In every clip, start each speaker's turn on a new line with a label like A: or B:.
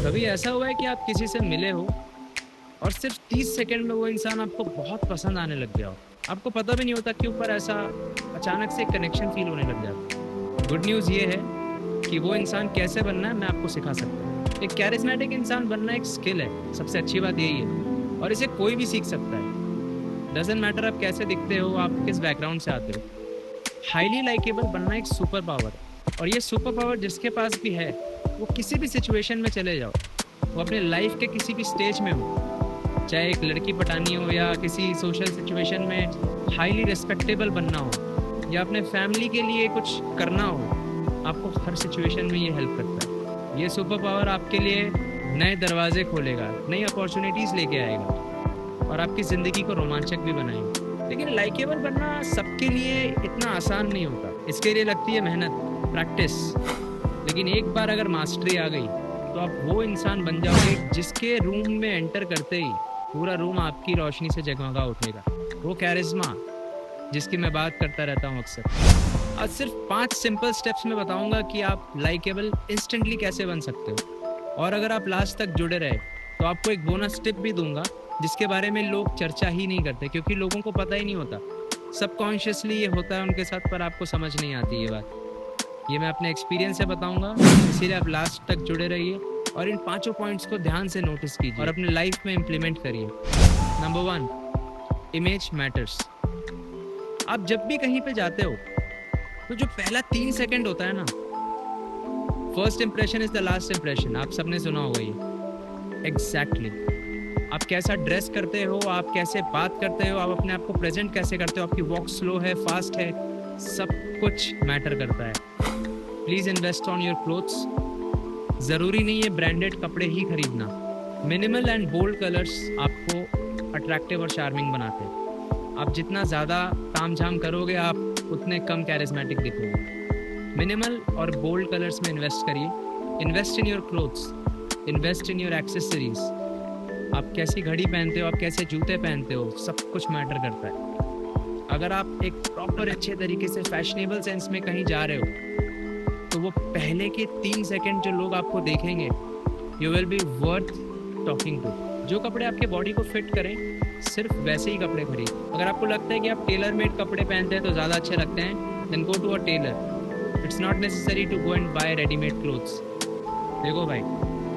A: कभी ऐसा हुआ है कि आप किसी से मिले हो और सिर्फ 30 सेकंड में वो इंसान आपको बहुत पसंद आने लग गया हो, आपको पता भी नहीं होता कि ऊपर ऐसा अचानक से एक कनेक्शन फील होने लग जाता है। गुड न्यूज़ ये है कि वो इंसान कैसे बनना है मैं आपको सिखा सकता हूँ। एक कैरिस्मेटिक इंसान बनना एक स्किल है, सबसे अच्छी बात यही है, और इसे कोई भी सीख सकता है। डजेंट मैटर आप कैसे दिखते हो, आप किस बैकग्राउंड से आते हो। हाईली लाइकेबल बनना एक सुपर पावर है, और ये सुपर पावर जिसके पास भी है वो किसी भी सिचुएशन में चले जाओ, वो अपने लाइफ के किसी भी स्टेज में हो, चाहे एक लड़की पटानी हो या किसी सोशल सिचुएशन में हाईली रिस्पेक्टेबल बनना हो या अपने फैमिली के लिए कुछ करना हो, आपको हर सिचुएशन में ये हेल्प करता है। ये सुपर पावर आपके लिए नए दरवाजे खोलेगा, नई अपॉर्चुनिटीज़ लेके आएगा और आपकी ज़िंदगी को रोमांचक भी बनाएगा। लेकिन लाइकेबल बनना सबके लिए इतना आसान नहीं होता, इसके लिए लगती है मेहनत, प्रैक्टिस। लेकिन एक बार अगर मास्टरी आ गई तो आप वो इंसान बन जाओगे जिसके रूम में एंटर करते ही पूरा रूम आपकी रोशनी से जगमगा उठेगा। वो कैरिज्मा जिसकी मैं बात करता रहता हूँ अक्सर। आज सिर्फ 5 सिंपल स्टेप्स में बताऊंगा कि आप लाइकेबल इंस्टेंटली कैसे बन सकते हो। और अगर आप लास्ट तक जुड़े रहे तो आपको एक बोनस टिप भी दूंगा जिसके बारे में लोग चर्चा ही नहीं करते, क्योंकि लोगों को पता ही नहीं होता। सबकॉन्शियसली ये होता है उनके साथ, पर आपको समझ नहीं आती ये बात। ये मैं अपने एक्सपीरियंस से बताऊंगा, इसीलिए आप लास्ट तक जुड़े रहिए और इन 5 पॉइंट्स को ध्यान से नोटिस कीजिए और अपने लाइफ में इम्प्लीमेंट करिए। Number 1, image matters. आप जब भी कहीं पे जाते हो तो जो पहला 3 सेकंड होता है ना, first impression is the last impression, आप सबने सुना होगा ये। एग्जैक्टली आप कैसा ड्रेस करते हो, आप कैसे बात करते हो, आप अपने आप को प्रेजेंट कैसे करते हो, आपकी वॉक स्लो है फास्ट है, सब कुछ मैटर करता है। Please invest on your clothes. ज़रूरी नहीं है ब्रांडेड कपड़े ही खरीदना। मिनिमल एंड बोल्ड कलर्स आपको अट्रैक्टिव और चार्मिंग बनाते हैं। आप जितना ज़्यादा ताम झाम करोगे आप उतने कम कैरिस्मेटिक दिखोगे। मिनिमल और बोल्ड कलर्स में इन्वेस्ट करिए। Invest in your clothes, invest in your accessories. आप कैसी घड़ी पहनते हो, आप कैसे जूते पहनते हो, सब कुछ मैटर करता है। अगर आप एक प्रॉपर अच्छे तरीके से फैशनेबल सेंस में कहीं जा रहे हो तो वो पहले के 3 सेकंड जो लोग आपको देखेंगे, you will be worth talking to. जो कपड़े आपके बॉडी को फिट करें, सिर्फ वैसे ही कपड़े खरीद। अगर आपको लगता है कि आप टेलर मेड कपड़े पहनते हैं तो ज़्यादा अच्छे लगते हैं, then go to a tailor. It's not necessary to go and buy readymade clothes. देखो भाई,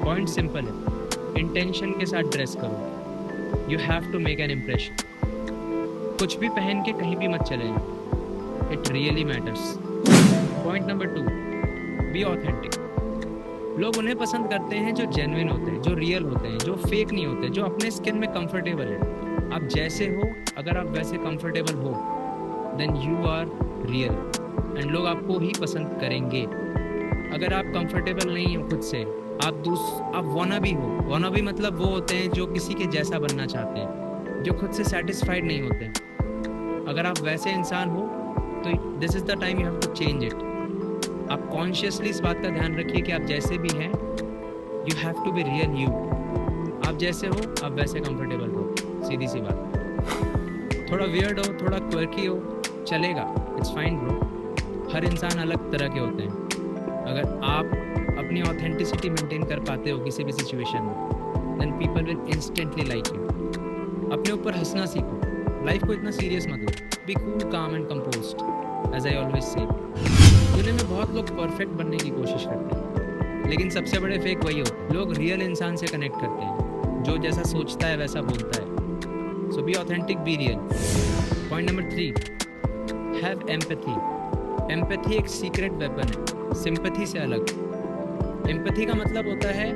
A: पॉइंट सिंपल है, इंटेंशन के साथ ड्रेस करो। You have to make an impression. कुछ भी पहन के कहीं भी मत चले जाओ, it really matters. Point number 2, be authentic. लोग उन्हें पसंद करते हैं जो जेन्युइन होते हैं, जो रियल होते हैं, जो फेक नहीं होते, जो अपने स्किन में कंफर्टेबल है। आप जैसे हो, अगर आप वैसे कंफर्टेबल हो, then you are real and लोग आपको ही पसंद करेंगे। अगर आप कंफर्टेबल नहीं हो खुद से, आप वानाबी हो। वानाबी मतलब वो होते हैं जो किसी के जैसा बनना चाहते हैं, जो खुद से सेटिस्फाइड नहीं होते। अगर आप वैसे इंसान हो तो this is the time you have to change it. आप कॉन्शियसली इस बात का ध्यान रखिए कि आप जैसे भी हैं, you have to be real you. आप जैसे हो, आप वैसे कंफर्टेबल हो, सीधी सी बात। थोड़ा वियर्ड हो, थोड़ा क्वर्की हो, चलेगा, इट्स फाइन ब्रो। हर इंसान अलग तरह के होते हैं। अगर आप अपनी ऑथेंटिसिटी मेंटेन कर पाते हो किसी भी सिचुएशन में, then people will instantly like you. अपने ऊपर हंसना सीखो, लाइफ को इतना सीरियस मत लो। Be cool, calm and composed, as I always say. दुनिया में बहुत लोग परफेक्ट बनने की कोशिश करते हैं, लेकिन सबसे बड़े फेक वही होते हैं। लोग रियल इंसान से कनेक्ट करते हैं, जो जैसा सोचता है वैसा बोलता है। So be authentic, be real. Point number 3, have empathy. Empathy एक सीक्रेट वेपन है, सिंपैथी से अलग। एम्पैथी का मतलब होता है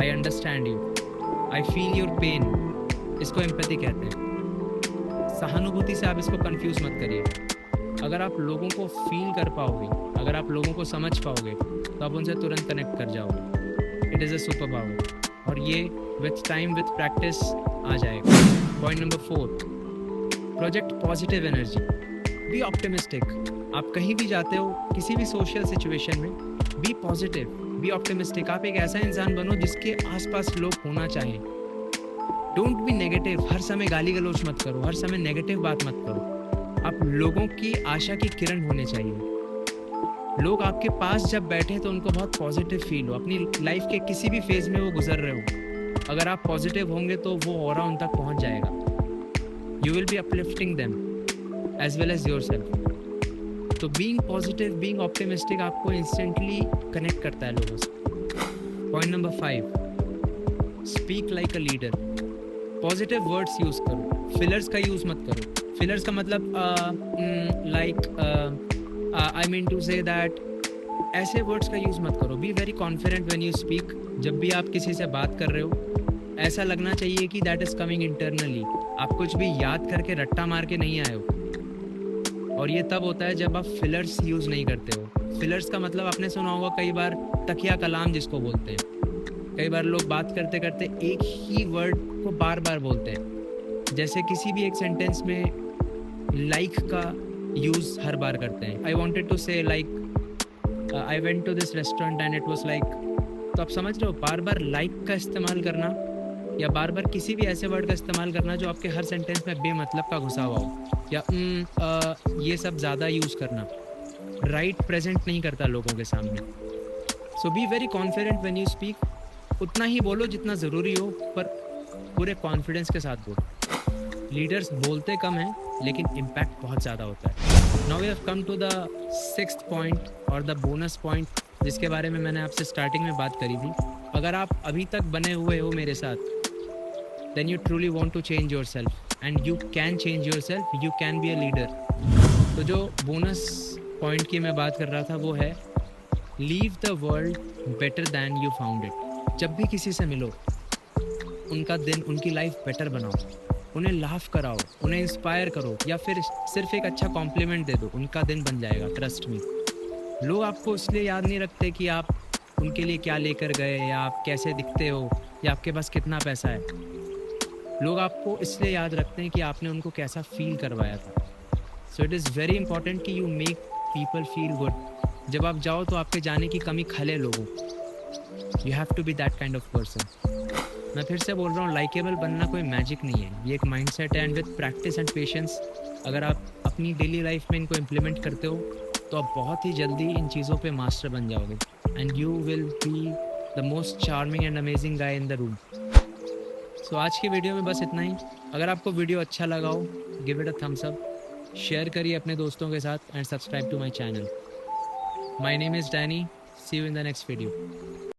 A: I understand you, I feel your pain. इसको एम्पैथी कहते हैं। सहानुभूति से आप इसको कंफ्यूज मत करिए। अगर आप लोगों को फील कर पाओगे, अगर आप लोगों को समझ पाओगे, तो आप उनसे तुरंत कनेक्ट कर जाओगे। It is a super power, और ये विथ टाइम, विथ प्रैक्टिस आ जाएगा। Point number 4, project positive energy. Be optimistic. आप कहीं भी जाते हो, किसी भी सोशल सिचुएशन में, बी पॉजिटिव, बी ऑप्टिमिस्टिक। आप एक ऐसा इंसान बनो जिसके आसपास लोग होना चाहें। Don't be negative. हर समय गाली गलौज मत करो, हर समय नेगेटिव बात मत करो। आप लोगों की आशा की किरण होने चाहिए। लोग आपके पास जब बैठे तो उनको बहुत पॉजिटिव फील हो, अपनी लाइफ के किसी भी फेज में वो गुजर रहे हो, अगर आप पॉजिटिव होंगे तो वो ऑरा उन तक पहुंच जाएगा। You will be uplifting them as well as yourself. तो बीइंग पॉजिटिव, बीइंग ऑप्टिमिस्टिक आपको इंस्टेंटली कनेक्ट करता है लोगों से। Point number 5, speak like a leader. Positive words use करो, फिलर्स का यूज मत करो। फिलर्स का मतलब I mean to say that ऐसे वर्ड्स का यूज मत करो। Be very confident when you speak. जब भी आप किसी से बात कर रहे हो, ऐसा लगना चाहिए कि दैट इज कमिंग इंटरनली। आप कुछ भी याद करके रट्टा मार के नहीं आए हो। और ये तब होता है जब आप फिलर्स यूज नहीं करते हो। फिलर्स का मतलब आपने सुना होगा कई बार, तकिया कलाम जिसको बोलते हैं। कई बार लोग बात करते करते एक ही वर्ड को बार बार बोलते हैं। जैसे किसी भी एक सेंटेंस में लाइक का यूज हर बार करते हैं। I wanted to say like I went to this restaurant and it was like. तो आप समझ रहे हो, बार बार लाइक का इस्तेमाल करना या बार बार किसी भी ऐसे वर्ड का इस्तेमाल करना जो आपके हर सेंटेंस में बेमतलब का घुसा हुआ हो, या ये सब ज़्यादा यूज़ करना राइट प्रेजेंट नहीं करता लोगों के सामने। So be very confident when you speak. उतना ही बोलो जितना ज़रूरी हो, पर पूरे कॉन्फिडेंस के साथ बोलो। लीडर्स बोलते कम हैं लेकिन इम्पैक्ट बहुत ज़्यादा होता है। Now we have come to the 6th point और द बोनस पॉइंट, जिसके बारे में मैंने आपसे स्टार्टिंग में बात करी थी। अगर आप अभी तक बने हुए हो मेरे साथ, then you truly want to change yourself and you can change yourself, you can be a leader. तो जो बोनस पॉइंट की मैं बात कर रहा था वो है, leave the world better than you found it. जब भी किसी से मिलो, उनका दिन, उनकी लाइफ बेटर बनाओ, उन्हें लाफ कराओ, उन्हें इंस्पायर करो, या फिर सिर्फ एक अच्छा कॉम्प्लीमेंट दे दो, उनका दिन बन जाएगा। Trust me. लोग आपको इसलिए याद नहीं रखते कि आप उनके लिए क्या लेकर गए, या आप कैसे दिखते हो, या आपके पास कितना पैसा है। लोग आपको इसलिए याद रखते हैं कि आपने उनको कैसा फील करवाया था। So it is very important कि you make people feel good. जब आप जाओ तो आपके जाने की कमी खले लोगों। You have to be that kind of person. मैं फिर से बोल रहा हूँ, लाइकेबल बनना कोई मैजिक नहीं है, ये एक माइंडसेट है। And with practice and patience, अगर आप अपनी डेली लाइफ में इनको इम्प्लीमेंट करते हो तो आप बहुत ही जल्दी इन चीज़ों पे मास्टर बन जाओगे and you will be the most charming and amazing guy in the room. So आज की वीडियो में बस इतना ही। अगर आपको वीडियो अच्छा लगा हो, give it a thumbs up, share करिए अपने दोस्तों के साथ and subscribe to my channel. My name is Danny. See you in the next video.